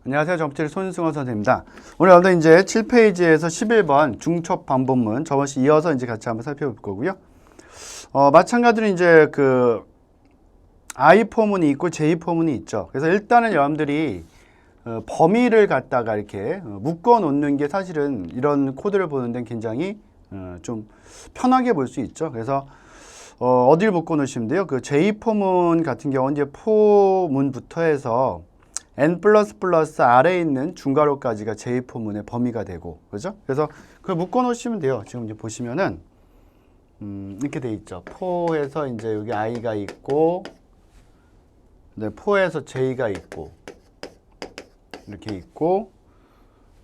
안녕하세요. 정치를 손승원 선생님입니다. 오늘 여러분들 이제 7페이지에서 11번 중첩 반복문 저번 시 이어서 이제 같이 한번 살펴볼 거고요. 마찬가지로 이제 그 I 포문이 있고 J 포문이 있죠. 그래서 일단은 여러분들이 범위를 갖다가 이렇게 묶어 놓는 게 사실은 이런 코드를 보는 데는 굉장히 좀 편하게 볼 수 있죠. 그래서 어디를 묶어 놓으시면 돼요. 그 J 포문 같은 경우는 이제 포문부터 해서 n 플러스 아래에 있는 중괄호까지가 J 포문의 범위가 되고, 그죠? 그래서 그걸 묶어 놓으시면 돼요. 지금 이제 보시면은 이렇게 돼 있죠. 포에서 이제 여기 i가 있고, 네, 포에서 j가 있고, 이렇게 있고,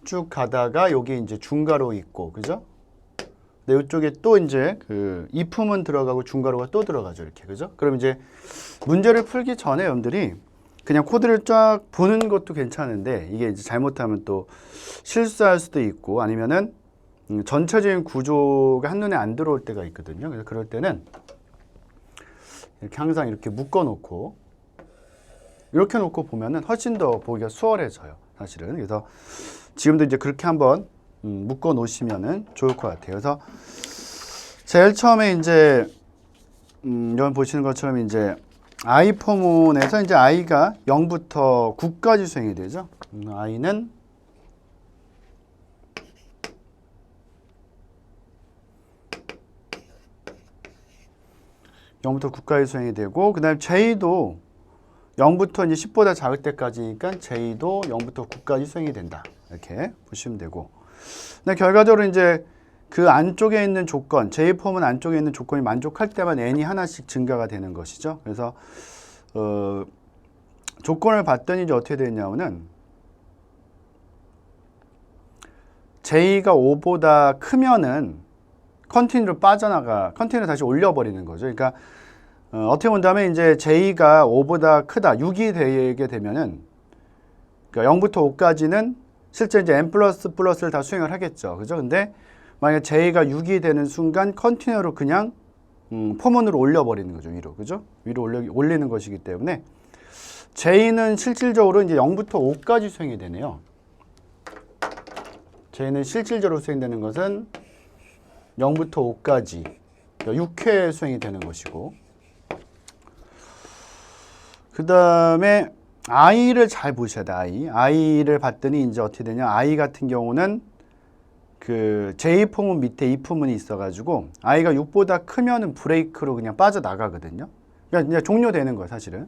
쭉 가다가 여기 이제 중괄호 있고, 그죠? 근데 이쪽에 또 이제 그 if문 들어가고 중괄호가 또 들어가죠. 이렇게, 그죠? 그럼 이제 문제를 풀기 전에 여러분들이 그냥 코드를 쫙 보는 것도 괜찮은데 이게 이제 잘못하면 또 실수할 수도 있고 아니면은 전체적인 구조가 한눈에 안 들어올 때가 있거든요. 그래서 그럴 때는 이렇게 항상 이렇게 묶어 놓고 이렇게 놓고 보면은 훨씬 더 보기가 수월해져요. 사실은. 그래서 지금도 이제 그렇게 한번 묶어 놓으시면은 좋을 것 같아요. 그래서 제일 처음에 이제 여러분 보시는 것처럼 이제 I 포문에서 이제 i가 0부터 9까지 수행이 되죠. i는 0부터 9까지 수행이 되고, 그 다음에 j도 0부터 이제 10보다 작을 때까지니까 j도 0부터 9까지 수행이 된다. 이렇게 보시면 되고. 근데 결과적으로 이제 그 안쪽에 있는 조건, J 포문 안쪽에 있는 조건이 만족할 때만 n이 하나씩 증가가 되는 것이죠. 그래서 조건을 봤더니 이제 어떻게 되냐면은 J가 5보다 크면은 컨티뉴로 빠져나가, 컨티뉴로 다시 올려버리는 거죠. 그러니까 어떻게 본다면 이제 J가 5보다 크다, 6이 되게 되면은 그러니까 0부터 5까지는 실제 이제 n++를 다 수행을 하겠죠. 그죠? 근데 만약에 J가 6이 되는 순간 컨티뉴로 그냥 포문으로 올려버리는 거죠. 위로. 그죠? 위로 올리는 것이기 때문에 J는 실질적으로 이제 0부터 5까지 수행이 되네요. J는 실질적으로 수행되는 것은 0부터 5까지 6회 수행이 되는 것이고, 그 다음에 I를 잘 보셔야 돼. I를 봤더니 이제 어떻게 되냐. I 같은 경우는 그 J 포문 밑에 이 포문이 있어가지고 i가 6보다 크면은 브레이크로 그냥 빠져나가거든요. 그러니까 그냥 종료되는 거예요, 사실은.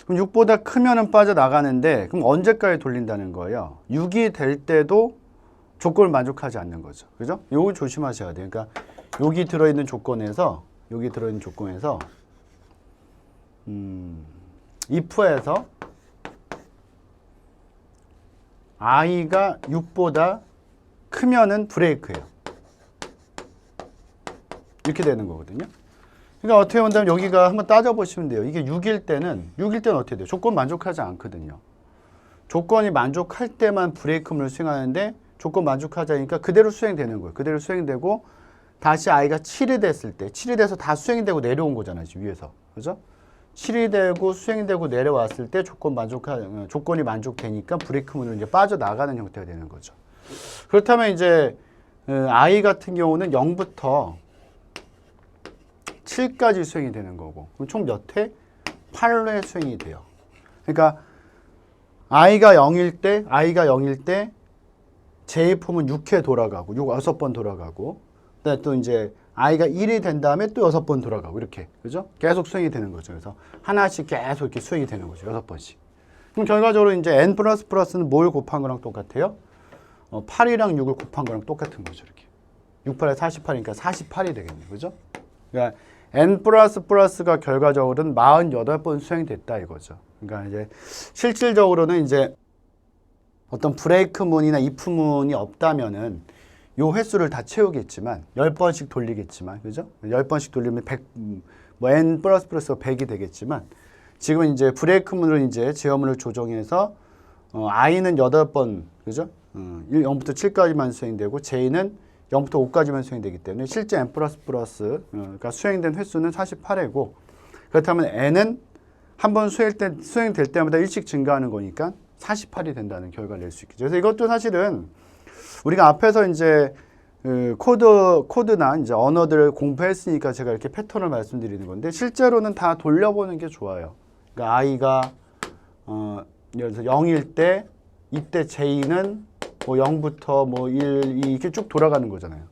그럼 6보다 크면은 빠져나가는데 그럼 언제까지 돌린다는 거예요? 6이 될 때도 조건을 만족하지 않는 거죠. 그죠? 요거 조심하셔야 돼요. 그러니까 여기 들어있는 조건에서 if에서 i가 6보다 크면은 브레이크예요. 이렇게 되는 거거든요. 그러니까 어떻게 본다면 여기가 한번 따져보시면 돼요. 이게 6일 때는 어떻게 돼요? 조건 만족하지 않거든요. 조건이 만족할 때만 브레이크문을 수행하는데 조건 만족하지 않으니까 그대로 수행되는 거예요. 그대로 수행되고 다시 i가 7이 됐을 때 7이 돼서 다 수행이 되고 내려온 거잖아요. 지금 위에서. 그죠? 7이 되고 수행이 되고 내려왔을 때 조건이 만족되니까 브레이크문으로 이제 빠져나가는 형태가 되는 거죠. 그렇다면 이제 I 같은 경우는 0부터 7까지 수행이 되는 거고, 그럼 총 몇 회? 8회 수행이 돼요. 그러니까 i가 0일 때 J 포문 6회 돌아가고 6번 돌아가고, 그다음에 또 이제 i가 1이 된 다음에 또 6번 돌아가고 이렇게, 그죠? 계속 수행이 되는 거죠. 그래서 하나씩 계속 이렇게 수행이 되는 거죠. 6번씩. 그럼 결과적으로 이제 n++는 뭘 곱한 거랑 똑같아요? 8이랑 6을 곱한 거랑 똑같은 거죠. 이렇게. 6, 8에 48이니까 48이 되겠네요. 그죠? 그러니까 n++가 결과적으로는 48번 수행됐다 이거죠. 그러니까 이제 실질적으로는 이제 어떤 브레이크문이나 if문이 없다면은 요 횟수를 다 채우겠지만 10번씩 돌리겠지만, 그죠? 10번씩 돌리면 100, n++가 100이 되겠지만 지금 이제 브레이크문을 이제 제어문을 조정해서 i는 8번, 그죠? 0부터 7까지만 수행되고 J는 0부터 5까지만 수행되기 때문에 실제 n++가 수행된 횟수는 48회고, 그렇다면 n은 한 번 수행될 때마다 1씩 증가하는 거니까 48이 된다는 결과를 낼 수 있겠죠. 그래서 이것도 사실은 우리가 앞에서 이제 그 코드나 이제 언어들을 공부했으니까 제가 이렇게 패턴을 말씀드리는 건데 실제로는 다 돌려보는 게 좋아요. 그러니까 i가 예를 들어서 0일 때 이때 j는 뭐 0부터 뭐 1, 2 이렇게 쭉 돌아가는 거잖아요.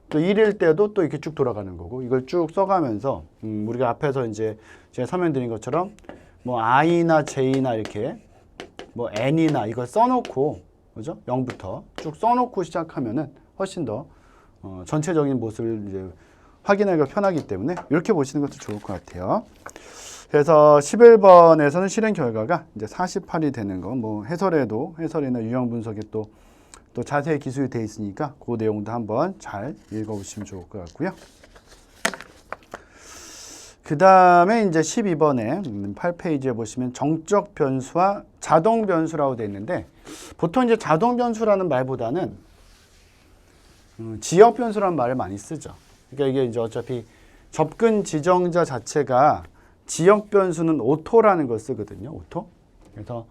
또 1일 때도 또 이렇게 쭉 돌아가는 거고 이걸 쭉 써가면서 우리가 앞에서 이제 제가 설명드린 것처럼 뭐 i나 j나 이렇게 뭐 n이나 이걸 써놓고 그죠? 0부터 쭉 써놓고 시작하면은 훨씬 더 전체적인 모습을 이제 확인하기가 편하기 때문에 이렇게 보시는 것도 좋을 것 같아요. 그래서 11번에서는 실행 결과가 이제 48이 되는 거, 뭐 해설이나 유형 분석에 또 자세히 기술이 되어 있으니까 그 내용도 한번 잘 읽어보시면 좋을 것 같고요. 그 다음에 이제 12번에 8페이지에 보시면 정적 변수와 자동 변수라고 되어 있는데 보통 이제 자동 변수라는 말보다는 지역 변수라는 말을 많이 쓰죠. 그러니까 이게 이제 어차피 접근 지정자 자체가 지역 변수는 오토라는 걸 쓰거든요. 오토. 그래서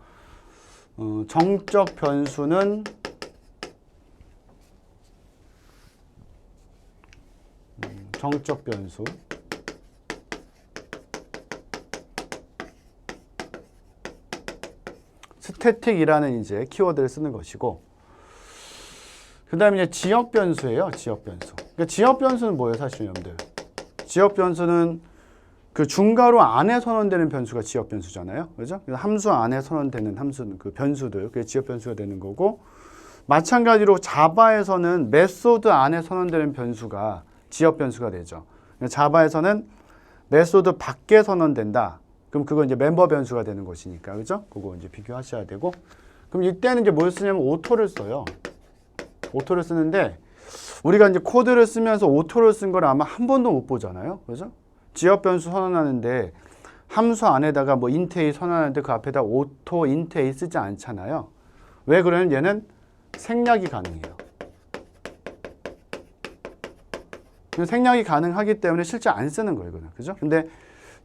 정적 변수는 정적 변수 스태틱이라는 이제 키워드를 쓰는 것이고 그 다음에 이제 지역 변수예요. 지역 변수. 그러니까 지역 변수는 뭐예요, 사실 여러분들? 지역 변수는 그 중괄호 안에 선언되는 변수가 지역 변수잖아요. 그죠? 그래서 함수 안에 선언되는 함수는 그 변수들, 그게 지역 변수가 되는 거고 마찬가지로 자바에서는 메소드 안에 선언되는 변수가 지역 변수가 되죠. 그러니까 자바에서는 메소드 밖에 선언된다. 그럼 그거 이제 멤버 변수가 되는 것이니까. 그죠? 그거 이제 비교하셔야 되고. 그럼 이때는 이제 뭘 쓰냐면 오토를 써요. 오토를 쓰는데 우리가 이제 코드를 쓰면서 오토를 쓴 걸 아마 한 번도 못 보잖아요. 그죠? 지역 변수 선언하는데 함수 안에다가 뭐 int 선언하는데 그 앞에다 오토 int 쓰지 않잖아요. 왜 그러냐면 얘는 생략이 가능해요. 생략이 가능하기 때문에 실제 안 쓰는 거예요, 이거는. 그죠? 근데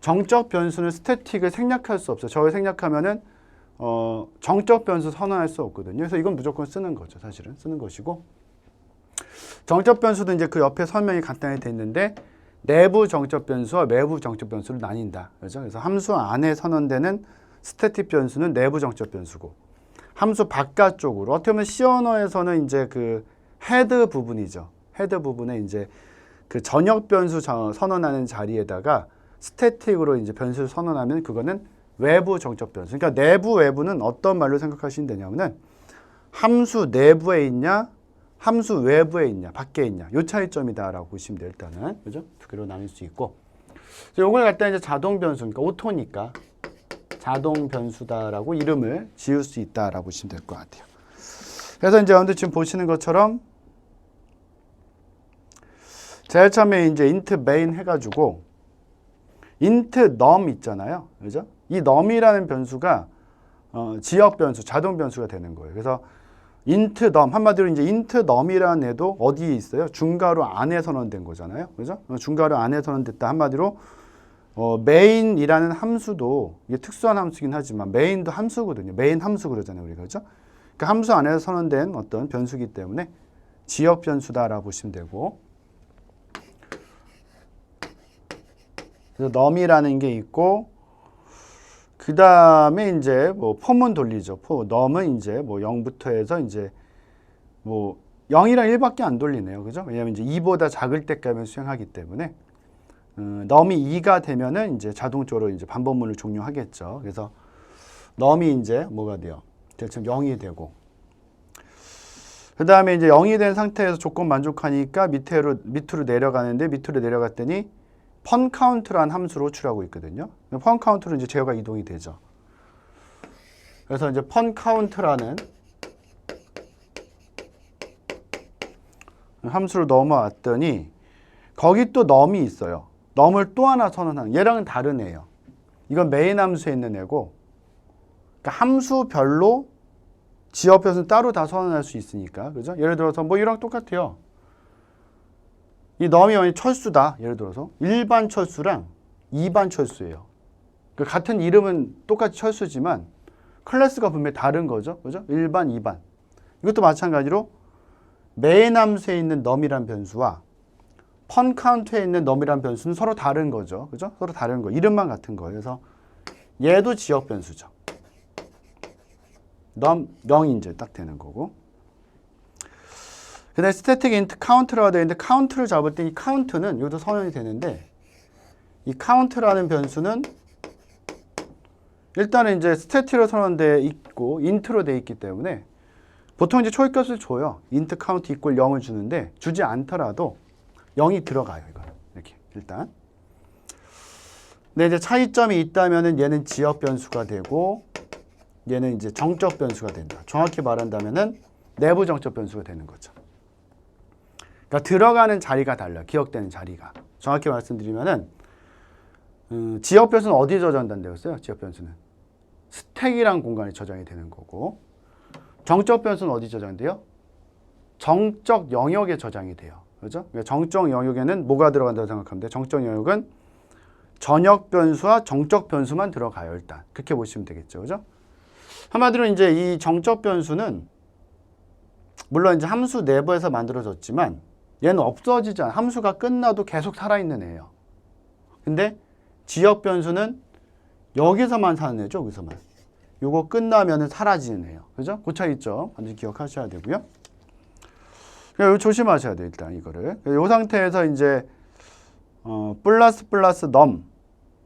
정적 변수는 스태틱을 생략할 수 없어요. 저걸 생략하면은 정적 변수 선언할 수 없거든요. 그래서 이건 무조건 쓰는 거죠, 사실은. 쓰는 것이고. 정적 변수도 이제 그 옆에 설명이 간단히 돼 있는데 내부 정적 변수와 외부 정적 변수를 나뉜다. 그죠? 그래서 함수 안에 선언되는 스태틱 변수는 내부 정적 변수고 함수 바깥쪽으로 어떻게 보면 C 언어에서는 이제 그 헤드 부분이죠. 헤드 부분에 이제 그 전역 변수 선언하는 자리에다가 스태틱으로 이제 변수를 선언하면 그거는 외부 정적 변수. 그러니까 내부 외부는 어떤 말로 생각하시면 되냐면은 함수 내부에 있냐, 함수 외부에 있냐, 밖에 있냐. 요 차이점이다라고 보시면 돼요, 일단은. 그죠? 두 개로 나눌 수 있고. 요걸 갖다 이제 자동 변수, 그러니까 오토니까 자동 변수다라고 이름을 지을 수 있다라고 보시면 될 것 같아요. 그래서 이제 여러분들 지금 보시는 것처럼 제일 처음에 이제 int main 해가지고 int num 있잖아요. 그죠? 이 num이라는 변수가 지역 변수, 자동 변수가 되는 거예요. 그래서 int num, 한마디로 이제 int num이라는 애도 어디에 있어요? 중괄호 안에 선언된 거잖아요. 그죠? 중괄호 안에 선언됐다. 한마디로 main이라는 함수도 이게 특수한 함수긴 하지만 main도 함수거든요. main 함수 그러잖아요, 우리가. 그죠? 그 함수 안에서 선언된 어떤 변수기 때문에 지역 변수다라고 보시면 되고. 그래서 num이라는 게 있고 그 다음에 이제 뭐 폼은 돌리죠. num은 이제 뭐 0부터 해서 이제 뭐 0이랑 1밖에 안 돌리네요. 그죠? 왜냐면 이제 2보다 작을 때까지 수행하기 때문에 num이 2가 되면은 이제 자동적으로 이제 반복문을 종료하겠죠. 그래서 num이 이제 뭐가 돼요? 지금 0이 되고 그 다음에 이제 0이 된 상태에서 조건 만족하니까 밑으로 내려가는데 밑으로 내려갔더니 펀카운트라는 함수로 호출하고 있거든요. 펀카운트로 이제 제어가 이동이 되죠. 그래서 이제 펀카운트라는 함수로 넘어왔더니 거기 또 num이 있어요. num을 또 하나 선언하는 얘랑은 다른 애예요. 이건 메인 함수에 있는 애고 그러니까 함수별로 지역 변수는 따로 다 선언할 수 있으니까. 그죠? 예를 들어서 뭐 이랑 똑같아요. 이 num이 철수다. 예를 들어서 일반 철수랑 이반 철수예요. 그러니까 같은 이름은 똑같이 철수지만 클래스가 분명히 다른 거죠. 그죠? 1반, 2반. 이것도 마찬가지로 메인 함수에 있는 num이란 변수와 펀 카운트에 있는 num이란 변수는 서로 다른 거죠. 그죠? 서로 다른 거. 이름만 같은 거예요. 그래서 얘도 지역 변수죠. num 0이 이제 딱 되는 거고. 그 다음에 static int count라고 되어 있는데 count를 잡을 때 이 count는 이것도 선언이 되는데 이 count라는 변수는 일단은 이제 static로 선언되어 있고 int로 되어 있기 때문에 보통 이제 초입값을 줘요. int count equal 0을 주는데 주지 않더라도 0이 들어가요. 이거 이렇게 일단. 근데 이제 차이점이 있다면은 얘는 지역 변수가 되고 얘는 이제 정적 변수가 된다. 정확히 말한다면은 내부 정적 변수가 되는 거죠. 그러니까 들어가는 자리가 달라요. 기억되는 자리가. 정확히 말씀드리면은 지역 변수는 어디에 저장된다고했어요? 지역 변수는 스택이란 공간에 저장이 되는 거고 정적 변수는 어디 저장돼요? 정적 영역에 저장이 돼요. 그죠? 그러니까 정적 영역에는 뭐가 들어간다고 생각하면 돼요? 정적 영역은 전역 변수와 정적 변수만 들어가요. 일단 그렇게 보시면 되겠죠. 그죠? 한마디로 이제 이 정적 변수는 물론 이제 함수 내부에서 만들어졌지만 얘는 없어지지 않아. 함수가 끝나도 계속 살아있는 애예요. 근데 지역 변수는 여기서만 사는 애죠. 여기서만. 요거 끝나면은 사라지는 애예요. 그죠? 그 차이점 반드시 기억하셔야 되고요. 그러니까 조심하셔야 돼요. 일단 이거를. 이 상태에서 이제 플러스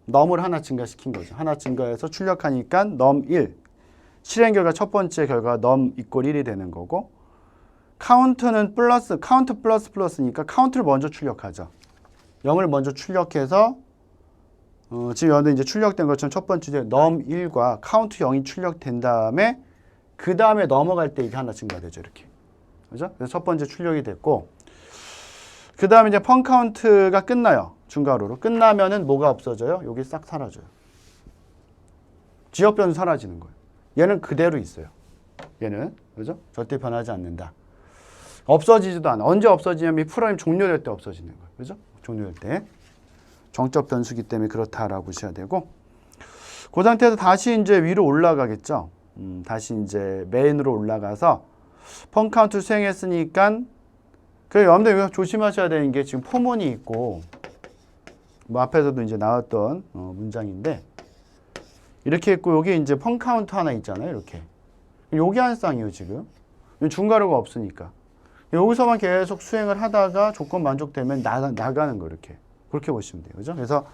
num을 하나 증가시킨 거죠. 하나 증가해서 출력하니까 num 1. 실행 결과 첫 번째 결과 num equal 1이 되는 거고 카운트는 카운트 플러스니까 카운트를 먼저 출력하죠. 0을 먼저 출력해서 지금 여기 이제 출력된 것처럼 첫 번째 num 1과 카운트 0이 출력된 다음에 그 다음에 넘어갈 때 이게 하나 증가되죠. 이렇게. 그죠? 그래서 첫 번째 출력이 됐고 그 다음에 이제 펀 카운트가 끝나요. 중괄호로. 끝나면은 뭐가 없어져요? 여기 싹 사라져요. 지역 변수 사라지는 거예요. 얘는 그대로 있어요. 얘는. 그죠? 절대 변하지 않는다. 없어지지도 않아. 언제 없어지냐면 이 프로그램 종료될 때 없어지는 거예요. 그죠? 종료될 때. 정적 변수기 때문에 그렇다라고 보셔야 되고 그 상태에서 다시 이제 위로 올라가겠죠. 다시 이제 메인으로 올라가서 펀 카운트 수행했으니까 여러분들 이거 조심하셔야 되는 게 지금 포문이 있고 뭐 앞에서도 이제 나왔던 문장인데 이렇게 있고 여기 이제 펀 카운트 하나 있잖아요. 이렇게. 요게 한 쌍이에요, 지금. 중괄호가 없으니까. 여기서만 계속 수행을 하다가 조건 만족되면 나가는 거 이렇게. 그렇게 보시면 돼요. 그죠? 그래서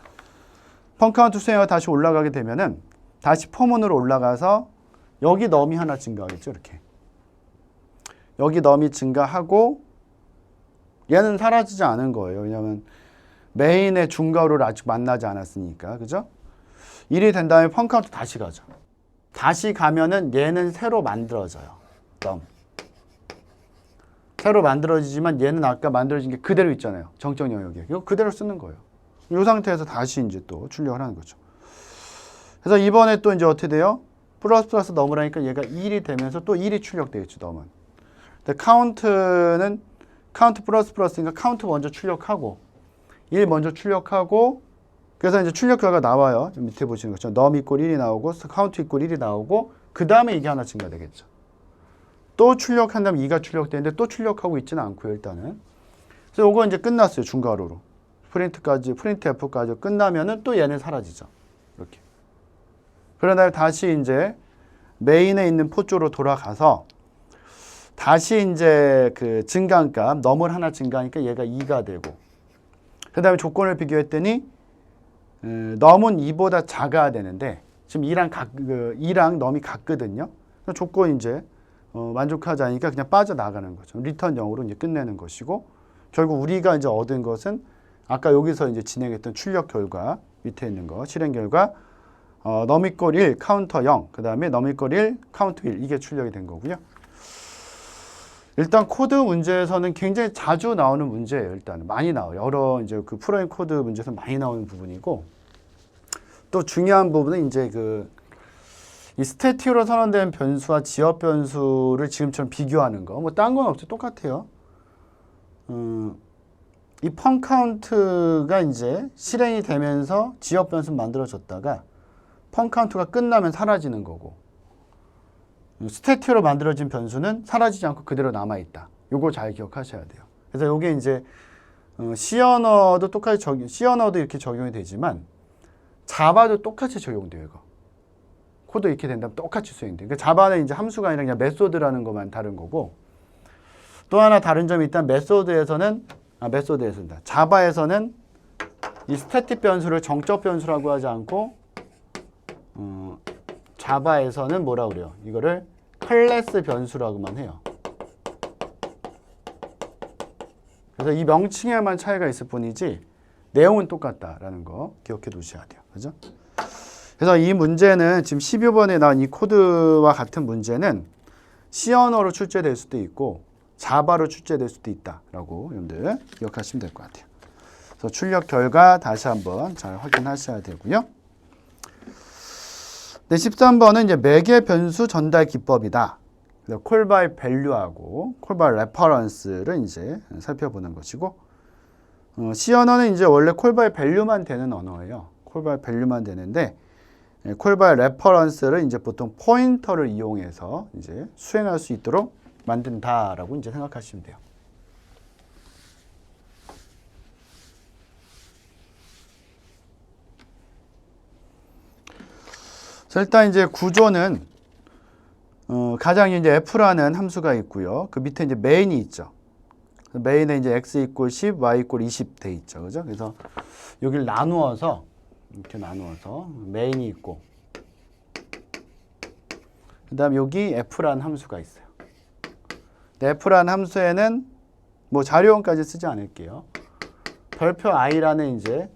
펀 카운트 수행하고 다시 올라가게 되면은 다시 포문으로 올라가서 여기 num이 하나 증가하겠죠. 이렇게. 여기 num이 증가하고 얘는 사라지지 않은 거예요. 왜냐하면 메인의 중괄호를 아직 만나지 않았으니까. 그죠? 1이 된 다음에 펀 카운트 다시 가죠. 다시 가면은 얘는 새로 만들어져요. num. 새로 만들어지지만 얘는 아까 만들어진 게 그대로 있잖아요. 정적 영역에. 이거 그대로 쓰는 거예요. 이 상태에서 다시 이제 또 출력을 하는 거죠. 그래서 이번에 또 이제 어떻게 돼요? 플러스 넘으라니까 얘가 1이 되면서 또 1이 출력되겠죠. 넘은. 근데 카운트는 카운트 플러스니까 카운트 먼저 출력하고 1 먼저 출력하고 그래서 이제 출력 결과가 나와요. 밑에 보시는 것처럼 num equal 1이 나오고 카운트 equal 1이 나오고 그 다음에 이게 하나 증가되겠죠. 또 출력한 다음에 2가 출력되는데 또 출력하고 있지는 않고요. 일단은. 그래서 이거 이제 끝났어요. 중괄호로. 프린트F까지 끝나면은 또 얘는 사라지죠. 이렇게. 그런 다음에 다시 이제 메인에 있는 포조로 돌아가서 다시 이제 그 증가값, num을 하나 증가하니까 얘가 2가 되고 그 다음에 조건을 비교했더니 num은 2보다 작아야 되는데 지금 2랑 num이 같거든요. 조건이 이제 만족하지 않으니까 그냥 빠져나가는 거죠. 리턴 0으로 이제 끝내는 것이고 결국 우리가 이제 얻은 것은 아까 여기서 이제 진행했던 출력 결과 밑에 있는 거 실행 결과 num equal 1 카운터 0 그 다음에 num equal 1 카운트 1 이게 출력이 된 거고요. 일단 코드 문제에서는 굉장히 자주 나오는 문제예요. 일단 많이 나와요. 여러 이제 그 프로그램 코드 문제에서 많이 나오는 부분이고 또 중요한 부분은 이제 이 스태틱으로 선언된 변수와 지역 변수를 지금처럼 비교하는 거. 뭐 딴 건 없죠. 똑같아요. 이 펀 카운트가 이제 실행이 되면서 지역 변수 만들어졌다가 펀 카운트가 끝나면 사라지는 거고 스태틱으로 만들어진 변수는 사라지지 않고 그대로 남아있다. 요거 잘 기억하셔야 돼요. 그래서 요게 이제 C 언어도 똑같이 C 언어도 이렇게 적용이 되지만 자바도 똑같이 적용돼요. 이거. 코드 이렇게 된다면 똑같이 수행돼요. 그러니까 자바는 이제 함수가 아니라 그냥 메소드라는 것만 다른 거고, 또 하나 다른 점이 있다면 메소드에서는 자바에서는 이 스태틱 변수를 정적 변수라고 하지 않고 자바에서는 뭐라 그래요? 이거를 클래스 변수라고만 해요. 그래서 이 명칭에만 차이가 있을 뿐이지 내용은 똑같다라는 거 기억해 두셔야 돼요. 그죠? 그래서 이 문제는 지금 12번에 나온 이 코드와 같은 문제는 C 언어로 출제될 수도 있고 자바로 출제될 수도 있다라고 여러분들 기억하시면 될 것 같아요. 그래서 출력 결과 다시 한번 잘 확인하셔야 되고요. 네, 13번은 이제 매개 변수 전달 기법이다. 콜 바이 밸류하고 콜 바이 레퍼런스를 이제 살펴보는 것이고, C 언어는 이제 원래 콜 바이 밸류만 되는 언어예요. 콜 바이 밸류만 되는데 콜 바이 레퍼런스를 이제 보통 포인터를 이용해서 이제 수행할 수 있도록 만든다라고 이제 생각하시면 돼요. 자, 일단 이제 구조는 가장 이제 f라는 함수가 있고요. 그 밑에 이제 메인이 있죠. 메인에 이제 x 이퀄 10, y 이퀄 20 돼 있죠. 그죠? 그래서 여기를 나누어서 이렇게 나누어서 메인이 있고, 그다음 여기 f라는 함수가 있어요. f라는 함수에는 뭐 자료원까지 쓰지 않을게요. 별표 i라는 이제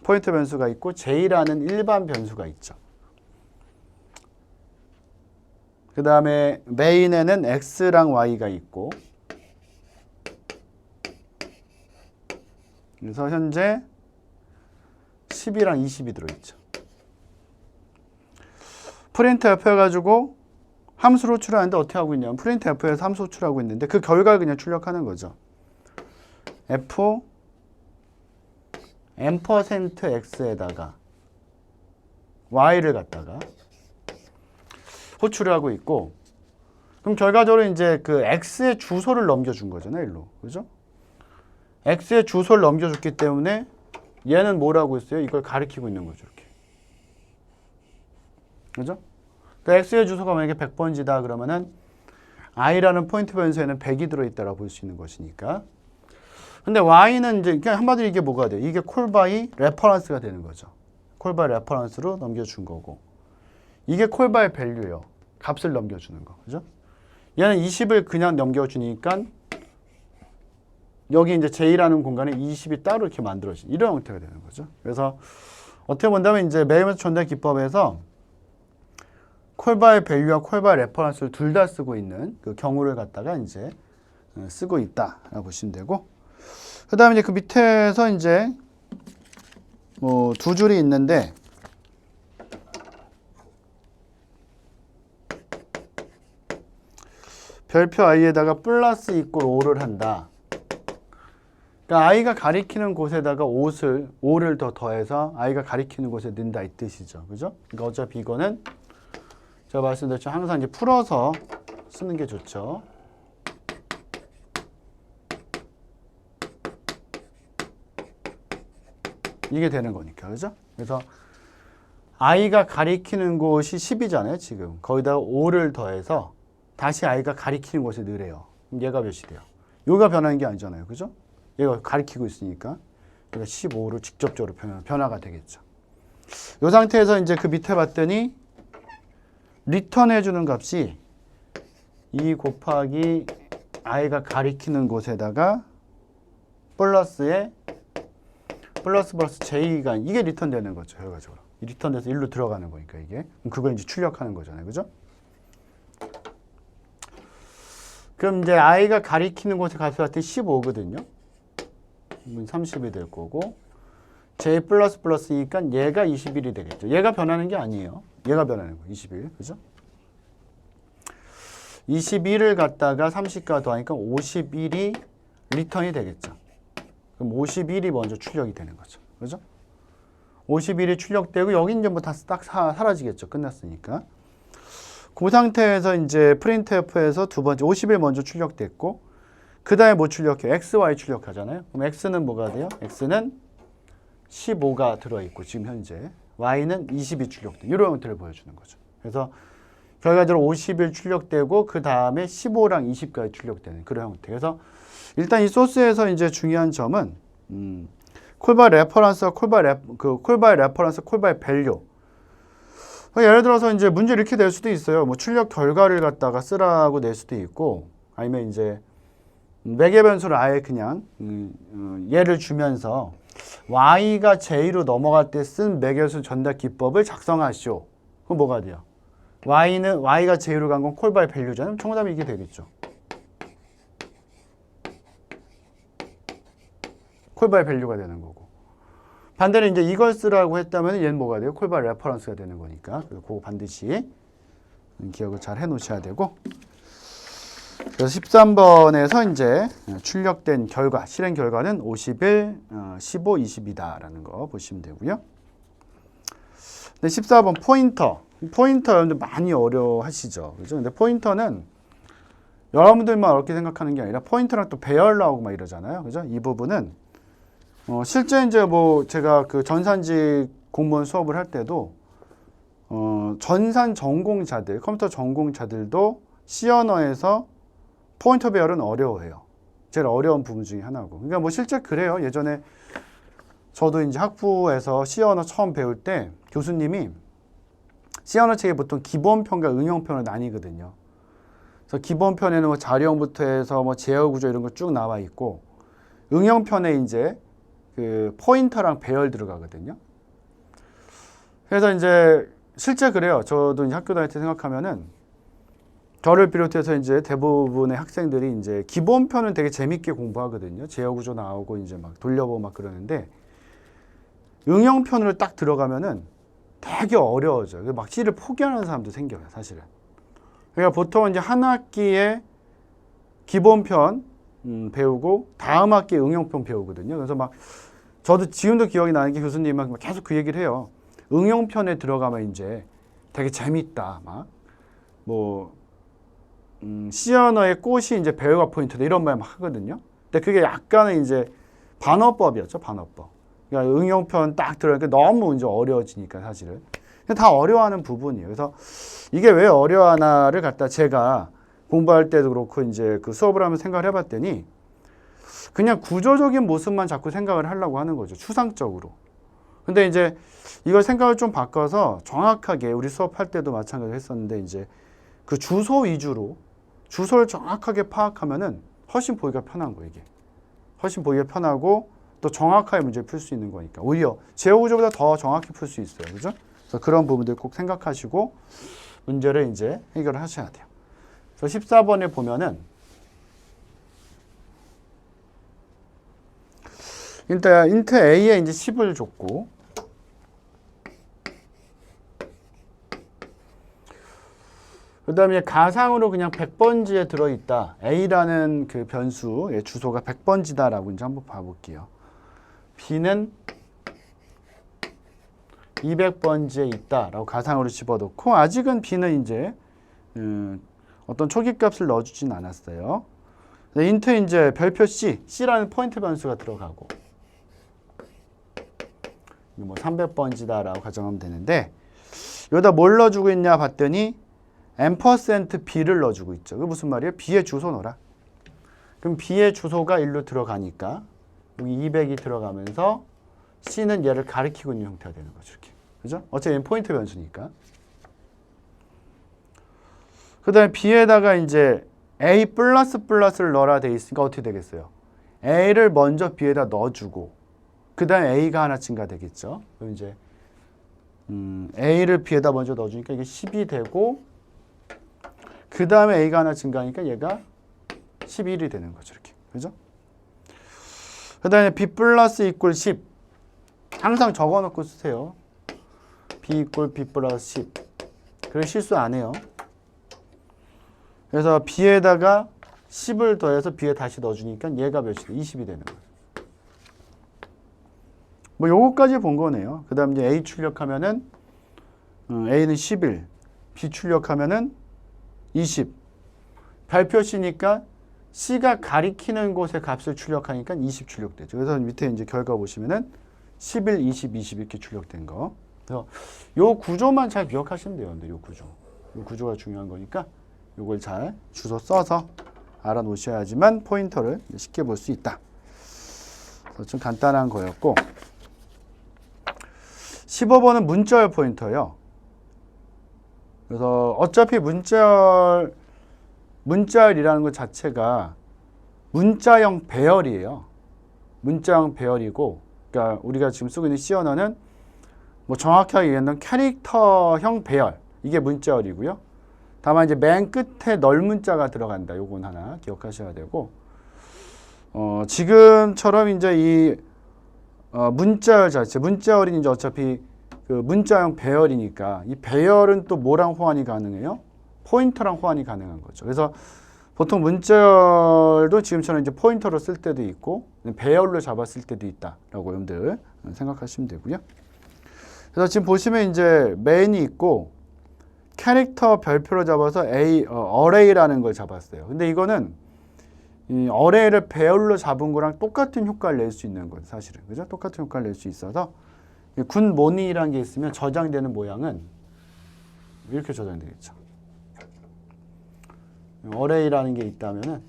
포인트 변수가 있고 j라는 일반 변수가 있죠. 그 다음에 메인에는 x랑 y가 있고, 그래서 현재 10이랑 20이 들어있죠. 프린트f 해가지고 함수로 출하는데 어떻게 하고 있냐면 프린트f에서 함수 호출하고 있는데 그 결과를 그냥 출력하는 거죠. f %x에다가 y를 갖다가 호출을 하고 있고, 그럼 결과적으로 이제 그 x의 주소를 넘겨준 거잖아요, 일로. 그죠? x의 주소를 넘겨줬기 때문에 얘는 뭐라고 했어요? 이걸 가리키고 있는 거죠, 이렇게. 그죠? 그러니까 x의 주소가 만약에 100번지다 그러면은 i라는 포인트 변수에는 100이 들어있다라고 볼 수 있는 것이니까. 근데 y는 이제 그냥 한마디로 이게 뭐가 돼요? 이게 콜바이 레퍼런스가 되는 거죠. 콜바이 레퍼런스로 넘겨준 거고, 이게 콜바이 밸류예요. 값을 넘겨주는 거. 그죠? 얘는 20을 그냥 넘겨주니까 여기 이제 j라는 공간에 20이 따로 이렇게 만들어진 이런 형태가 되는 거죠. 그래서 어떻게 본다면 이제 매일 전달 기법에서 콜바이 밸류와 콜바이 레퍼런스를 둘 다 쓰고 있는 그 경우를 갖다가 이제 쓰고 있다라고 보시면 되고, 그 다음에 이제 그 밑에서 이제 뭐 두 줄이 있는데, 별표 i에다가 플러스 이꼴 5를 한다. 그러니까 i가 가리키는 곳에다가 5를 더 더해서 i가 가리키는 곳에 넣는다 이 뜻이죠. 그죠? 그러니까 어차피 이거는 제가 말씀드렸죠. 항상 이제 풀어서 쓰는 게 좋죠. 이게 되는 거니까. 그죠? 그래서 i가 가리키는 곳이 10이잖아요. 지금. 거기다가 5를 더해서 다시 i가 가리키는 곳에 넣으래요. 그럼 얘가 몇이 돼요? 여기가 변하는 게 아니잖아요. 그죠? 얘가 가리키고 있으니까. 그러니까 15로 직접적으로 변화가 되겠죠. 이 상태에서 이제 그 밑에 봤더니 리턴해주는 값이 2 곱하기 i가 가리키는 곳에다가 플러스 j가 이게 리턴되는 거죠. 결과적으로. 리턴돼서 1로 들어가는 거니까 이게. 그걸 이제 출력하는 거잖아요. 그죠? 그럼 이제 i가 가리키는 곳에 갔을 때 15거든요. 30이 될 거고, j 플러스니까 얘가 21이 되겠죠. 얘가 변하는 게 아니에요. 얘가 변하는 거예요. 21. 그죠? 21을 갖다가 30과 더하니까 51이 리턴이 되겠죠. 그럼 51이 먼저 출력이 되는 거죠. 그죠? 51이 출력되고 여기 이제 뭐 다 딱 사라지겠죠. 끝났으니까. 그 상태에서 이제 printf에서 두 번째 50일 먼저 출력됐고, 그 다음에 뭐 출력해요? XY 출력하잖아요. 그럼 X는 뭐가 돼요? X는 15가 들어있고, 지금 현재. Y는 20이 출력돼. 이런 형태를 보여주는 거죠. 그래서 결과적으로 50일 출력되고, 그 다음에 15랑 20까지 출력되는 그런 형태. 그래서 일단 이 소스에서 이제 중요한 점은, 콜바이 레퍼런스와 콜바이 레퍼런스, 콜바이 밸류. 예를 들어서 이제 문제 이렇게 낼 수도 있어요. 뭐 출력 결과를 갖다가 쓰라고 낼 수도 있고, 아니면 이제 매개 변수를 아예 그냥 예를 주면서 y가 j로 넘어갈 때 쓴 매개변수 전달 기법을 작성하시오. 그럼 뭐가 돼요? y가 j로 간 건 콜바이 밸류잖아요. 정답이 이게 되겠죠. 콜바이 밸류가 되는 거고. 반대로 이제 이걸 쓰라고 했다면 얘는 뭐가 돼요? 콜바이 레퍼런스가 되는 거니까. 그래서 그거 반드시 기억을 잘 해놓으셔야 되고. 그래서 13번에서 이제 출력된 결과, 실행 결과는 50일, 15, 20이다라는 거 보시면 되고요. 근데 14번 포인터. 포인터 여러분들 많이 어려워하시죠. 그죠? 근데 포인터는 여러분들만 어렵게 생각하는 게 아니라 포인터랑 또 배열 나오고 막 이러잖아요. 그죠? 이 부분은 실제 이제 뭐 제가 그 전산직 공무원 수업을 할 때도 전산 전공자들, 컴퓨터 전공자들도 C 언어에서 포인터 배열은 어려워해요. 제일 어려운 부분 중에 하나고. 그러니까 뭐 실제 그래요. 예전에 저도 이제 학부에서 C 언어 처음 배울 때 교수님이 C 언어 책에 보통 기본편과 응용편을 나뉘거든요. 그래서 기본편에는 뭐 자료형부터 해서 뭐 제어 구조 이런 거 쭉 나와 있고, 응용편에 이제 그 포인터랑 배열 들어가거든요. 그래서 이제 실제 그래요. 저도 이제 학교 다닐 때 생각하면은 저를 비롯해서 이제 대부분의 학생들이 이제 기본편은 되게 재밌게 공부하거든요. 제어 구조 나오고 이제 막 돌려보고 막 그러는데 응용편으로 딱 들어가면은 되게 어려워져요. 막 C를 포기하는 사람도 생겨요, 사실은. 그러니까 보통 이제 한 학기에 기본편 배우고 다음 학기에 응용편 배우거든요. 그래서 막 저도 지금도 기억이 나는 게 교수님이 막 계속 그 얘기를 해요. 응용편에 들어가면 이제 되게 재밌다. 막 뭐 C 언어의 꽃이 이제 배열과 포인트다 이런 말 막 하거든요. 근데 그게 약간은 이제 반어법이었죠, 반어법. 그러니까 응용편 딱 들어가니까 너무 이제 어려워지니까 사실은. 다 어려워하는 부분이에요. 그래서 이게 왜 어려워하나를 갖다 제가 공부할 때도 그렇고 이제 그 수업을 하면서 생각을 해봤더니 그냥 구조적인 모습만 자꾸 생각을 하려고 하는 거죠. 추상적으로. 근데 이제 이걸 생각을 좀 바꿔서 정확하게 우리 수업할 때도 마찬가지로 했었는데 이제 그 주소 위주로 주소를 정확하게 파악하면은 훨씬 보기가 편한 거예요, 이게. 훨씬 보기가 편하고 또 정확하게 문제를 풀 수 있는 거니까. 오히려 제어 구조보다 더 정확히 풀 수 있어요. 그죠? 그래서 그런 부분들 꼭 생각하시고 문제를 이제 해결을 하셔야 돼요. 그래서 14번에 보면은 일단 int a에 이제 10을 줬고 그 다음에 가상으로 그냥 100번지에 들어있다. a라는 그 변수의 주소가 100번지다라고 이제 한번 봐볼게요. b는 200번지에 있다라고 가상으로 집어넣고 아직은 b는 이제 어떤 초기값을 넣어주진 않았어요. int 이제 별표 c라는 포인트 변수가 들어가고 뭐 300번지다라고 가정하면 되는데 여기다 뭘 넣어주고 있냐 봤더니 %b를 넣어주고 있죠. 그게 무슨 말이에요? b의 주소 넣어라. 그럼 b의 주소가 일로 들어가니까 여기 200이 들어가면서 c는 얘를 가리키고 있는 형태가 되는 거죠. 이렇게. 그죠? 어차피 포인트 변수니까. 그 다음에 b에다가 이제 a 플러스를 넣어라 돼 있으니까 어떻게 되겠어요? a를 먼저 b에다 넣어주고 그 다음에 a가 하나 증가되겠죠. 그럼 이제 a를 b에다 먼저 넣어주니까 이게 10이 되고 그 다음에 a가 하나 증가하니까 얘가 11이 되는 거죠. 이렇게. 그죠? 그 다음에 b 플러스 이퀄 10 항상 적어놓고 쓰세요. b 이퀄 b 플러스 10 그래 실수 안 해요. 그래서 b에다가 10을 더해서 b에 다시 넣어주니까 얘가 몇이 돼? 20이 되는 거예요. 뭐 요거까지 본 거네요. 그 다음 이제 a 출력하면은 a는 11, b 출력하면은 20. 별표 C니까 C가 가리키는 곳의 값을 출력하니까 20 출력되죠. 그래서 밑에 이제 결과 보시면은 11, 20, 20 이렇게 출력된 거. 그래서 요 구조만 잘 기억하시면 돼요. 근데 요 구조. 요 구조가 중요한 거니까 요걸 잘 주소 써서 알아 놓으셔야지만 포인터를 쉽게 볼 수 있다. 좀 간단한 거였고 15번은 문자열 포인터예요. 그래서 어차피 문자열이라는 것 자체가 문자형 배열이에요. 문자형 배열이고, 그러니까 우리가 지금 쓰고 있는 C 언어는 뭐 정확하게 얘기하면 캐릭터형 배열, 이게 문자열이고요. 다만 이제 맨 끝에 널 문자가 들어간다. 요건 하나 기억하셔야 되고, 지금처럼 이제 이 문자열 자체, 문자열이 이제 어차피 그 문자형 배열이니까 이 배열은 또 뭐랑 호환이 가능해요? 포인터랑 호환이 가능한 거죠. 그래서 보통 문자열도 지금처럼 이제 포인터로 쓸 때도 있고 배열로 잡았을 때도 있다라고 여러분들 생각하시면 되고요. 그래서 지금 보시면 이제 main이 있고 캐릭터 별표로 잡아서 array라는 걸 잡았어요. 근데 이거는 이 array를 배열로 잡은 거랑 똑같은 효과를 낼 수 있는 거예요, 사실은. 그죠? 똑같은 효과를 낼 수 있어서 군 모닝이라는 게 있으면 저장되는 모양은 이렇게 저장되겠죠. array라는 게 있다면은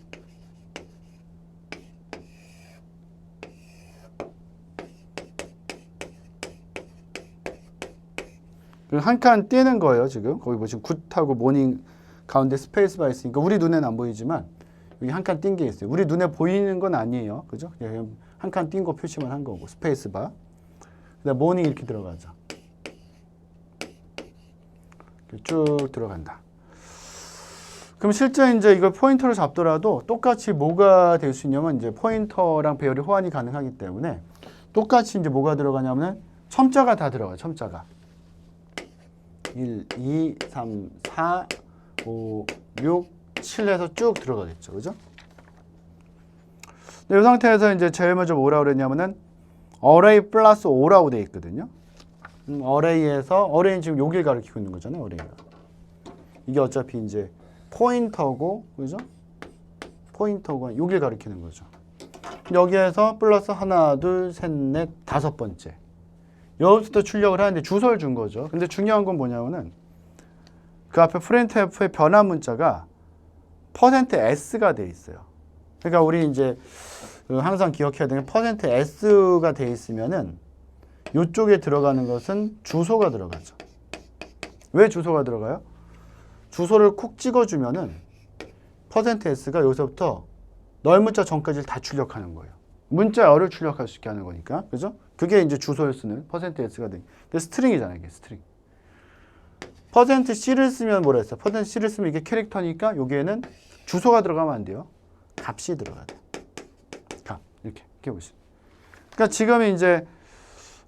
한 칸 띄는 거예요. 지금 거기 보시면 굿하고 모닝 가운데 스페이스바 있으니까 우리 눈에는 안 보이지만 여기 한 칸 띈 게 있어요. 우리 눈에 보이는 건 아니에요. 그죠? 한 칸 띈 거 표시만 한 거고 스페이스바. 그다음 모닝 이렇게 들어가죠. 이렇게 쭉 들어간다. 그럼 실제 이제 이걸 포인터로 잡더라도 똑같이 뭐가 될 수 있냐면 이제 포인터랑 배열이 호환이 가능하기 때문에 똑같이 이제 뭐가 들어가냐면 첨자가 다 들어가요. 첨자가 1, 2, 3, 4, 5, 6, 7에서 쭉 들어가겠죠. 그죠? 이 상태에서 이제 제일 먼저 뭐라고 그랬냐면은 array 플러스 5라고 되어 있거든요. array는 지금 여길 가리키고 있는 거잖아요. array가. 이게 어차피 이제 포인터고, 그죠? 포인터고 여길 가리키는 거죠. 여기에서 플러스 하나, 둘, 셋, 넷, 다섯 번째. 여기서부터 출력을 하는데 주소를 준 거죠. 근데 중요한 건 뭐냐면은 그 앞에 printf의 변환 문자가 %s가 돼 있어요. 그러니까 우리 이제 항상 기억해야 되는 게 %s가 돼 있으면은 이쪽에 들어가는 것은 주소가 들어가죠. 왜 주소가 들어가요? 주소를 콕 찍어주면은 %s가 여기서부터 널문자 전까지를 다 출력하는 거예요. 문자열을 출력할 수 있게 하는 거니까. 그죠? 그게 이제 주소를 쓰는 %s가 돼. 근데 스트링이잖아요. 이게 스트링. %c를 쓰면 뭐라 했어요? %c를 쓰면 이게 캐릭터니까 여기에는 주소가 들어가면 안 돼요. 값이 들어가야 돼요. 값. 이렇게 보시죠. 그러니까 지금 이제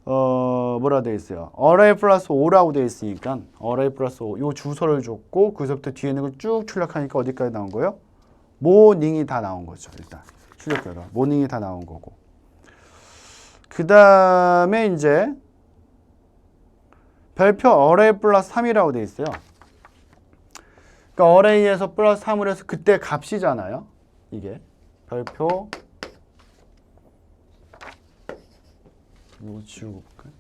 뭐라 돼 있어요? array 플러스 5라고 돼 있으니까 array 플러스 5 요 주소를 줬고 그서부터 뒤에 있는 걸 쭉 출력하니까 어디까지 나온 거예요? 모닝이 다 나온 거죠. 일단 출력 결과 모닝이 다 나온 거고 그 다음에 이제 별표 array 플러스 3이라고 돼 있어요. 그러니까 array에서 플러스 3을 해서 그때 값이잖아요. 이게 별표 이거 지우고 볼까요?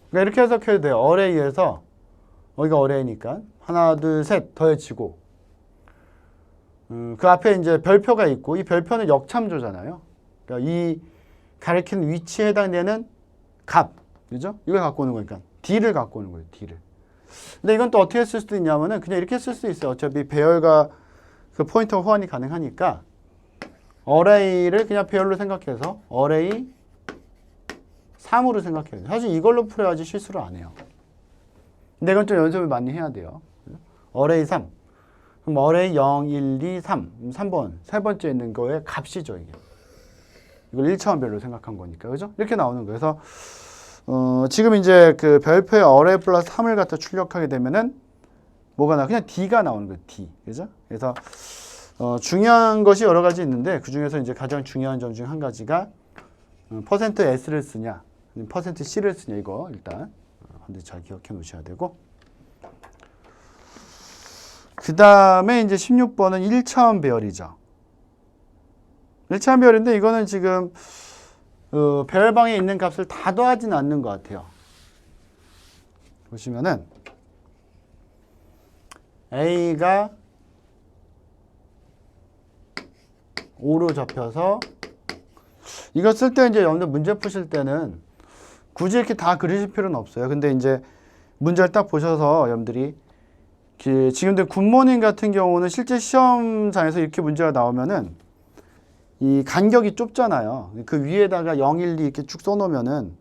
그러니까 이렇게 해석해도 돼요. array에서 여기가 array니까 하나, 둘, 셋 더해지고 그 앞에 이제 별표가 있고 이 별표는 역참조잖아요. 그러니까 이 가리키는 위치에 해당되는 값, 그죠? 이걸 갖고 오는 거니까 d를 갖고 오는 거예요. d를. 근데 이건 또 어떻게 쓸 수도 있냐면은 그냥 이렇게 쓸 수 있어요. 어차피 배열과 그 포인터 호환이 가능하니까 array를 그냥 배열로 생각해서 array 3으로 생각해야 돼요. 사실 이걸로 풀어야지 실수를 안 해요. 근데 이건 좀 연습을 많이 해야 돼요. array 3. 그럼 array 0, 1, 2, 3. 3번, 세 번째 있는 거의 값이죠, 이게. 이걸 1차원별로 생각한 거니까. 그죠? 이렇게 나오는 거예요. 그래서 지금 이제 그 별표의 array 플러스 3을 갖다 출력하게 되면은 뭐가 나? 그냥 D가 나오는 거예요. D. 그죠? 그래서 중요한 것이 여러 가지 있는데 그 중에서 이제 가장 중요한 점 중 한 가지가 퍼센트 S를 쓰냐, 퍼센트 C를 쓰냐 이거 일단 잘 기억해 놓으셔야 되고 그 다음에 이제 16번은 1차원 배열이죠. 1차원 배열인데 이거는 지금 배열방에 있는 값을 다 더하지는 않는 것 같아요. 보시면은 A가 5로 잡혀서 이거 쓸 때 이제 여러분들 문제 푸실 때는 굳이 이렇게 다 그리실 필요는 없어요. 근데 이제 문제를 딱 보셔서 여러분들이 지금들 굿모닝 같은 경우는 실제 시험장에서 이렇게 문제가 나오면은 이 간격이 좁잖아요. 그 위에다가 0, 1, 2 이렇게 쭉 써놓으면은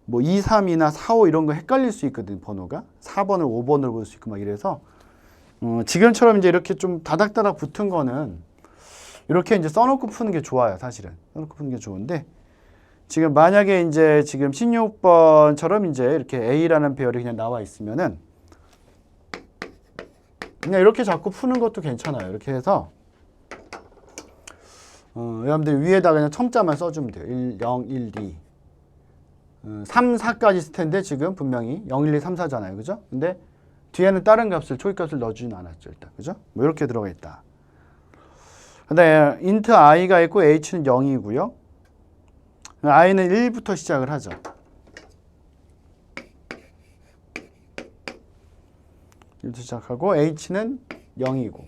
뭐 2, 3이나 4, 5 이런 거 헷갈릴 수 있거든, 번호가. 4번을 5번으로 볼 수 있고 막 이래서 지금처럼 이제 이렇게 좀 다닥다닥 붙은 거는 이렇게 이제 써놓고 푸는 게 좋아요, 사실은. 써놓고 푸는 게 좋은데 지금 만약에 이제 지금 16번처럼 이제 이렇게 A라는 배열이 그냥 나와 있으면은 그냥 이렇게 자꾸 푸는 것도 괜찮아요. 이렇게 해서 여러분들 위에다 그냥 첨자만 써주면 돼요. 1, 0, 1, 2 3, 4까지 쓸 텐데 지금 분명히 0, 1, 2, 3, 4잖아요. 그죠? 근데 뒤에는 다른 값을, 초기값을 넣어주진 않았죠. 일단. 그죠? 뭐 이렇게 들어가 있다. 근데 int i가 있고 h는 0이고요. i는 1부터 시작을 하죠. 이부터 시작하고 h는 0이고.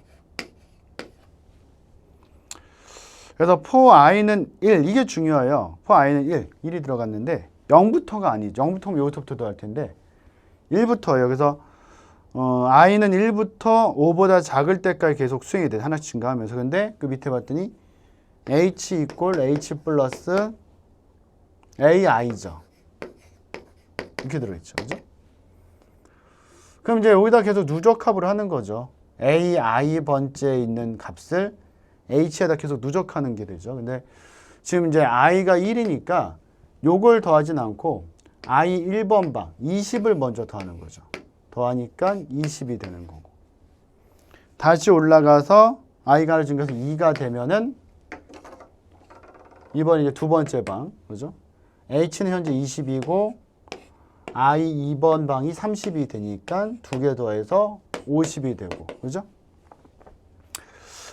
그래서 for i는 1. 이게 중요해요. for i는 1. 1이 들어갔는데 0부터가 아니죠. 0부터면 여기서부터 더할 텐데 1부터예요. 그래서 i는 1부터 5보다 작을 때까지 계속 수행이 돼. 하나씩 증가하면서. 근데 그 밑에 봤더니 h 이꼴 h 플러스 ai죠. 이렇게 들어있죠. 그죠? 그럼 이제 여기다 계속 누적합을 하는 거죠. ai 번째에 있는 값을 h에다 계속 누적하는 게 되죠. 근데 지금 이제 i가 1이니까 요걸 더하진 않고 i 1번 방 20을 먼저 더하는 거죠. 더하니까 20이 되는 거고. 다시 올라가서 i가 하나 증가해서 2가 되면은 이번 이제 두 번째 방. 그죠? h는 현재 20이고 i 2번 방이 30이 되니까 두 개 더해서 50이 되고. 그죠?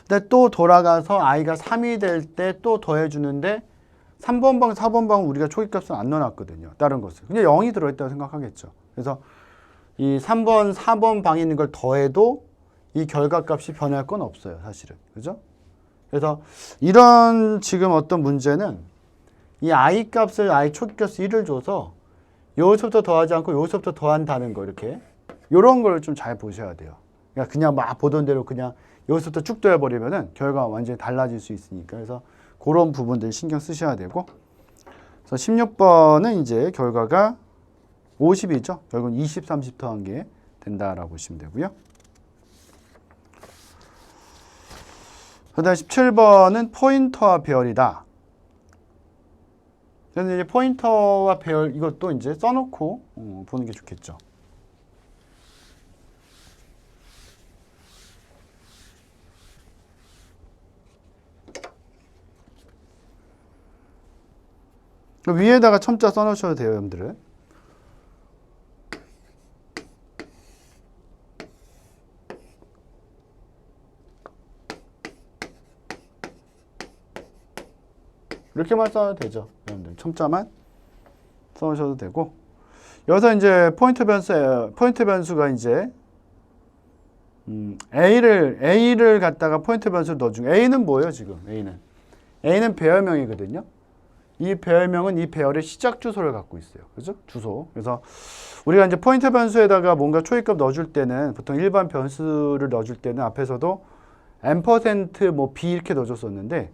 근데 또 돌아가서 i가 3이 될 때 또 더해주는데 3번 방, 4번 방은 우리가 초기값은 안 넣어놨거든요. 다른 것을. 그냥 0이 들어있다고 생각하겠죠. 그래서 이 3번, 4번 방에 있는 걸 더해도 이 결과값이 변할 건 없어요. 사실은. 그죠? 그래서 이런 지금 어떤 문제는 이 i 값을 i 초기값을 1을 줘서 여기서부터 더하지 않고 여기서부터 더한다는 거 이렇게 이런 걸 좀 잘 보셔야 돼요. 그냥 막 보던 대로 그냥 여기서부터 쭉 더해버리면은 결과가 완전히 달라질 수 있으니까. 그래서 그런 부분들 신경 쓰셔야 되고. 그래서 16번은 이제 결과가 50이죠. 결국은 20, 30 더한 게 된다라고 보시면 되고요. 그 다음 17번은 포인터와 배열이다. 그래서 이제 포인터와 배열 이것도 이제 써놓고 보는 게 좋겠죠. 위에다가 첨자 써놓으셔도 돼요, 여러분들은. 이렇게만 써도 되죠, 여러분들. 첨자만 써놓으셔도 되고. 여기서 이제 포인트 변수가 이제 A를 갖다가 포인트 변수를 넣어준 A는 뭐예요, 지금? A는 배열명이거든요. 이 배열명은 이 배열의 시작 주소를 갖고 있어요. 그죠? 주소. 그래서 우리가 이제 포인터 변수에다가 뭔가 초기값 넣어줄 때는 보통 일반 변수를 넣어줄 때는 앞에서도 M% 뭐 B 이렇게 넣어줬었는데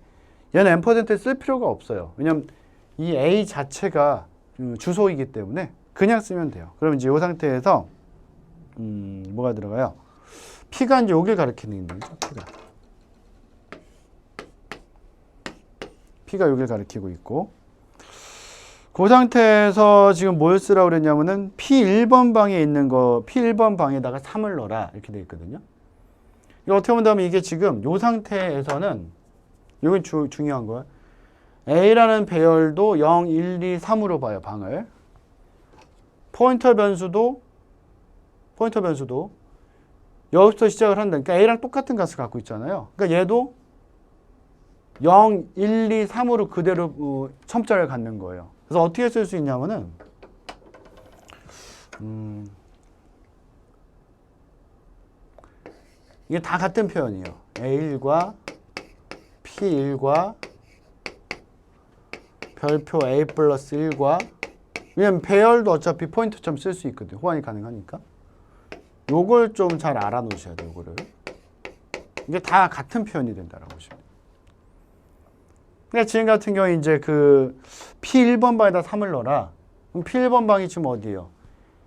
얘는 M%에 쓸 필요가 없어요. 왜냐면 이 A 자체가 주소이기 때문에 그냥 쓰면 돼요. 그럼 이제 이 상태에서 뭐가 들어가요? P가 이제 여길 가리키는 거죠. P가 여길 가리키고 있고, 그 상태에서 지금 뭘 쓰라고 그랬냐면은 P1번 방에 있는 거, P1번 방에다가 3을 넣어라. 이렇게 되어 있거든요. 이거 어떻게 본다면 이게 지금 이 상태에서는 이건 중요한 거야. A라는 배열도 0, 1, 2, 3으로 봐요, 방을. 포인터 변수도 여기서 시작을 한다. 그러니까 A랑 똑같은 값을 갖고 있잖아요. 그러니까 얘도 0, 1, 2, 3으로 그대로 첨자를 갖는 거예요. 그래서 어떻게 쓸 수 있냐면은 이게 다 같은 표현이에요. A1과 P1과 별표 A 플러스 1과 왜냐면 배열도 어차피 포인트점 쓸 수 있거든요. 호환이 가능하니까. 요걸 좀 잘 알아놓으셔야 돼요. 요거를. 이게 다 같은 표현이 된다라고 보시면 돼요. 그러니까 지금 같은 경우에 이제 그 P1번 방에다 3을 넣어라. 그럼 P1번 방이 지금 어디예요?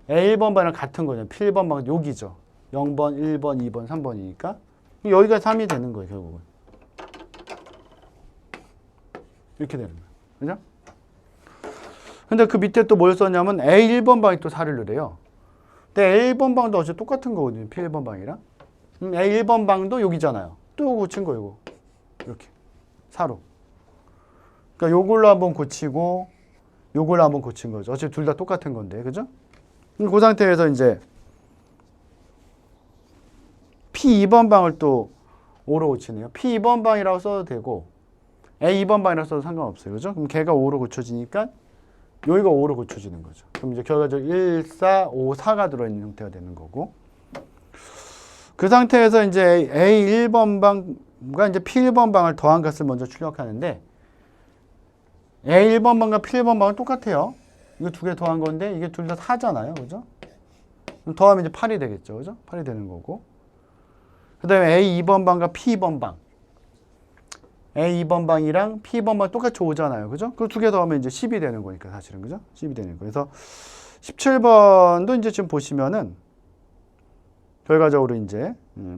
A1번 방이랑 같은 거죠. P1번 방은 여기죠. 0번, 1번, 2번, 3번이니까. 여기가 3이 되는 거예요, 결국은. 이렇게 되는 거예요. 그죠? 근데 그 밑에 또 뭘 썼냐면 A1번 방이 또 4를 넣으래요. 근데 A1번 방도 어차피 똑같은 거거든요. P1번 방이랑. A1번 방도 여기잖아요. 또 고친 거 이거. 이렇게. 4로. 그러니까 요걸로 한번 고치고 요걸로 한번 고친 거죠. 어차피 둘 다 똑같은 건데. 그죠? 그 상태에서 이제 P2번 방을 또 5로 고치네요. P2번 방이라고 써도 되고 A2번 방이라고 써도 상관없어요. 그죠? 그럼 걔가 5로 고쳐지니까 여기가 5로 고쳐지는 거죠. 그럼 이제 결과적으로 1, 4, 5, 4가 들어있는 형태가 되는 거고 그 상태에서 이제 A1번 방과 이제 P1번 방을 더한 값을 먼저 출력하는데 A1번 방과 P1번 방은 똑같아요. 이거 두 개 더한 건데 이게 둘 다 4잖아요. 그죠? 그럼 더하면 이제 8이 되겠죠. 그죠? 8이 되는 거고 그 다음에 A2번 방과 P2번 방 A2번 방이랑 P2번 방 똑같이 5잖아요. 그죠? 그 두 개 더하면 이제 10이 되는 거니까 사실은. 그죠? 10이 되는 거예요. 그래서 17번도 이제 지금 보시면은 결과적으로 이제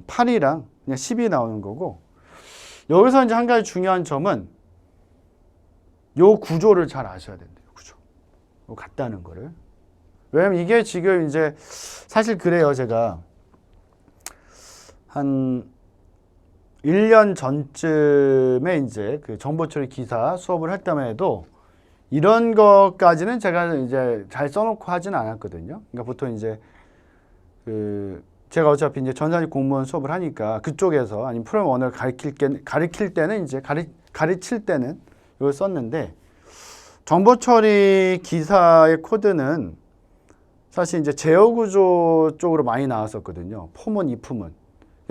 8이랑 그냥 10이 나오는 거고 여기서 이제 한 가지 중요한 점은 요 구조를 잘 아셔야 된대요. 구조. 요 같다는 거를. 왜냐면 이게 지금 이제 사실 그래요. 제가 한 1년 전쯤에 이제 그 정보처리 기사 수업을 할 때만 해도 이런 것까지는 제가 이제 잘 써놓고 하지는 않았거든요. 그러니까 보통 이제 그 제가 어차피 이제 전산직 공무원 수업을 하니까 그쪽에서 아니면 프로그래밍 언어를 가르칠 때는 이제 가르칠 때는 이걸 썼는데 정보처리 기사의 코드는 사실 이제 제어 구조 쪽으로 많이 나왔었거든요. 폼은 if문.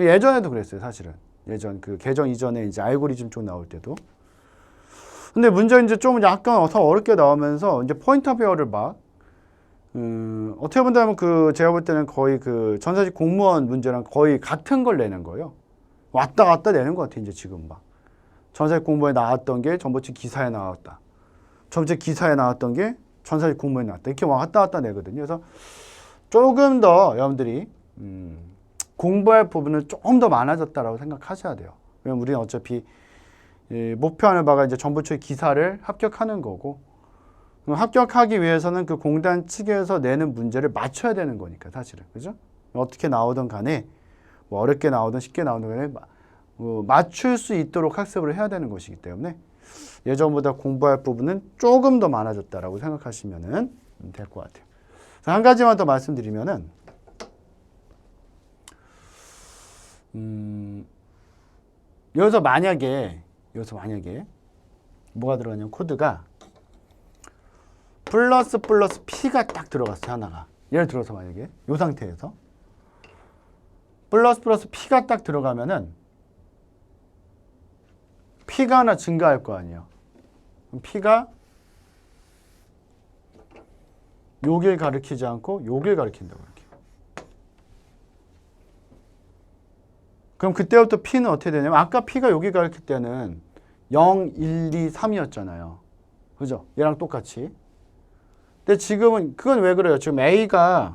예전에도 그랬어요, 사실은. 예전 그 개정 이전에 이제 알고리즘 쪽 나올 때도. 근데 문제는 이제 좀 약간 더 어렵게 나오면서 이제 포인터 배열을 막 어떻게 본다면 그 제가 볼 때는 거의 그 전산직 공무원 문제랑 거의 같은 걸 내는 거예요. 왔다 갔다 내는 것 같아요, 이제 지금 막. 전산직 공무원에 나왔던 게 정보처리 기사에 나왔다. 전체 기사에 나왔던 게 전산직 공무원에 나왔다. 이렇게 왔다 갔다 내거든요. 그래서 조금 더 여러분들이 공부할 부분은 조금 더 많아졌다라고 생각하셔야 돼요. 왜냐면 우리는 어차피 목표하는 바가 이제 정보처리 기사를 합격하는 거고 합격하기 위해서는 그 공단 측에서 내는 문제를 맞춰야 되는 거니까 사실은. 그죠? 어떻게 나오든 간에 뭐 어렵게 나오든 쉽게 나오든 간에 맞출 수 있도록 학습을 해야 되는 것이기 때문에 예전보다 공부할 부분은 조금 더 많아졌다라고 생각하시면 될 것 같아요. 한 가지만 더 말씀드리면은 여기서 만약에 뭐가 들어가냐면 코드가 플러스 P가 딱 들어갔어요. 하나가. 예를 들어서 만약에 이 상태에서 플러스 P가 딱 들어가면은 P가 하나 증가할 거 아니에요. 그럼 P가 여길 가리키지 않고 여길 가리킨다고 이렇게. 그럼 그때부터 P는 어떻게 되냐면 아까 P가 여기 가리킬 때는 0, 1, 2, 3이었잖아요. 그죠? 얘랑 똑같이. 근데 지금은 그건 왜 그래요? 지금 A가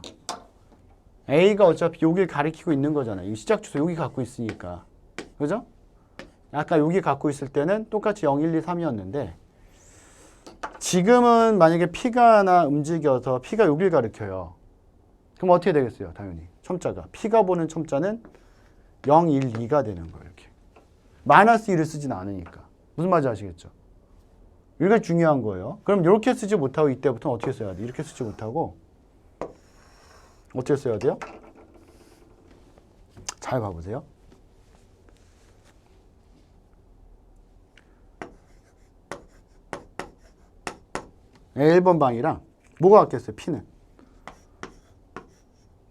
어차피 여길 가리키고 있는 거잖아요. 이 시작 주소 여기 갖고 있으니까. 그죠? 아까 여기 갖고 있을 때는 똑같이 0, 1, 2, 3이었는데 지금은 만약에 P가 하나 움직여서 P가 여길 가리켜요. 그럼 어떻게 되겠어요? 당연히 첨자가. P가 보는 첨자는 0, 1, 2가 되는 거예요. 이렇게. 마이너스 1을 쓰진 않으니까. 무슨 말인지 아시겠죠? 이게 중요한 거예요. 그럼 이렇게 쓰지 못하고 이때부터는 어떻게 써야 돼? 이렇게 쓰지 못하고 어떻게 써야 돼요? 잘 봐보세요. A1번 방이랑 뭐가 같겠어요? P는.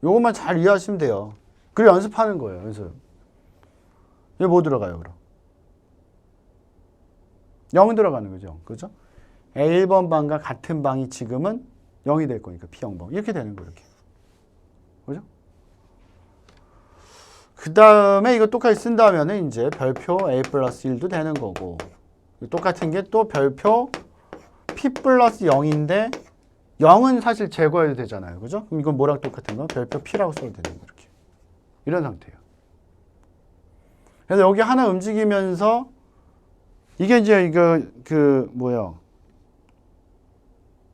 요것만 잘 이해하시면 돼요. 그래 연습하는 거예요. 연습. 이게 뭐 들어가요, 그럼? 0 들어가는 거죠. 그죠? A1번 방과 같은 방이 지금은 0이 될 거니까 P0번. 이렇게 되는 거예요. 이렇게. 그죠? 그 다음에 이거 똑같이 쓴다면은 이제 별표 A 플러스 1도 되는 거고. 똑같은 게 또 별표 P 플러스 0인데 0은 사실 제거해도 되잖아요. 그죠? 그럼 이건 뭐랑 똑같은 거? 별표 P라고 써도 되는 거 이렇게. 이런 상태예요. 그래서 여기 하나 움직이면서 이게 이제 이거 그 뭐야?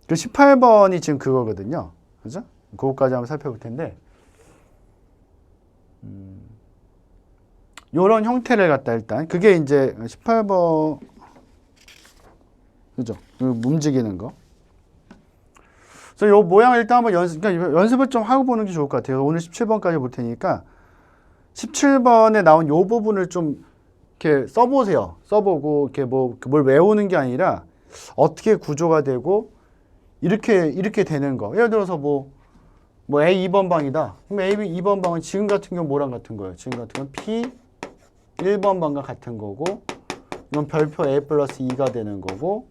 그 18번이 지금 그거거든요. 그죠? 그거까지 한번 살펴볼 텐데 요런 형태를 갖다 일단 그게 이제 18번 그죠? 움직이는 거. 그래서 요 모양을 일단 한번 그러니까 연습을 좀 하고 보는 게 좋을 것 같아요. 오늘 17번까지 볼 테니까 17번에 나온 요 부분을 좀 이렇게 써보세요. 써보고 이렇게 뭘 외우는 게 아니라 어떻게 구조가 되고 이렇게 되는 거. 예를 들어서 뭐 A 2번 방이다. 그럼 A 2번 방은 지금 같은 경우 뭐랑 같은 거예요? 지금 같은 건 P 1번 방과 같은 거고 이건 별표 A 플러스 2가 되는 거고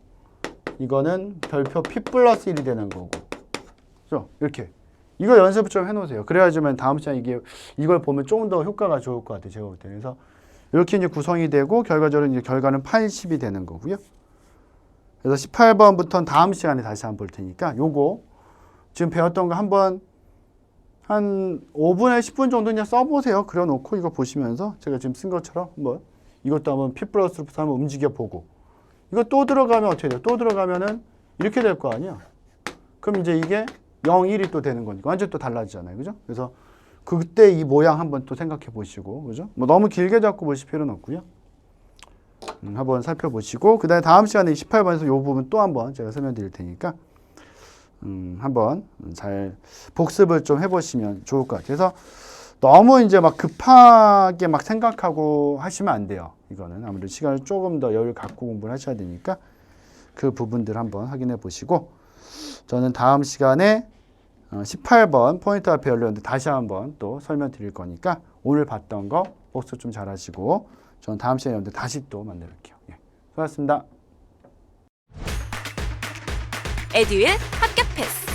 이거는 별표 P 플러스 1이 되는 거고. 그죠? 이렇게. 이거 연습을 좀 해놓으세요. 그래야지만 다음 시간에 이걸 보면 조금 더 효과가 좋을 것 같아요. 제가 볼 때는. 그래서 이렇게 이제 구성이 되고 결과적으로 이제 결과는 80이 되는 거고요. 그래서 18번부터는 다음 시간에 다시 한번 볼 테니까 요거 지금 배웠던 거 한번 한 5분에 10분 정도 그냥 써보세요. 그려놓고 이거 보시면서 제가 지금 쓴 것처럼 한번 이것도 한번 P 플러스부터 한번 움직여 보고 이거 또 들어가면 어떻게 돼요? 또 들어가면은 이렇게 될 거 아니야? 그럼 이제 이게 0, 1이 또 되는 거니까 완전 또 달라지잖아요. 그죠? 그래서 그때 이 모양 한번 또 생각해 보시고, 그죠? 뭐 너무 길게 잡고 보실 필요는 없고요. 한번 살펴보시고, 그 다음에 다음 시간에 18번에서 이 부분 또 한번 제가 설명드릴 테니까, 한번 잘 복습을 좀 해보시면 좋을 것 같아요. 그래서 너무 이제 막 급하게 막 생각하고 하시면 안 돼요. 이거는 아무래도 시간을 조금 더 여유 갖고 공부를 하셔야 되니까 그 부분들 한번 확인해 보시고, 저는 다음 시간에 18번 포인트와 배열로인데 다시 한번 또 설명드릴 거니까 오늘 봤던 거 복습 좀 잘하시고 저는 다음 시간에 다시 또 만들게요. 예, 수고하셨습니다. 에듀윌 합격 패스.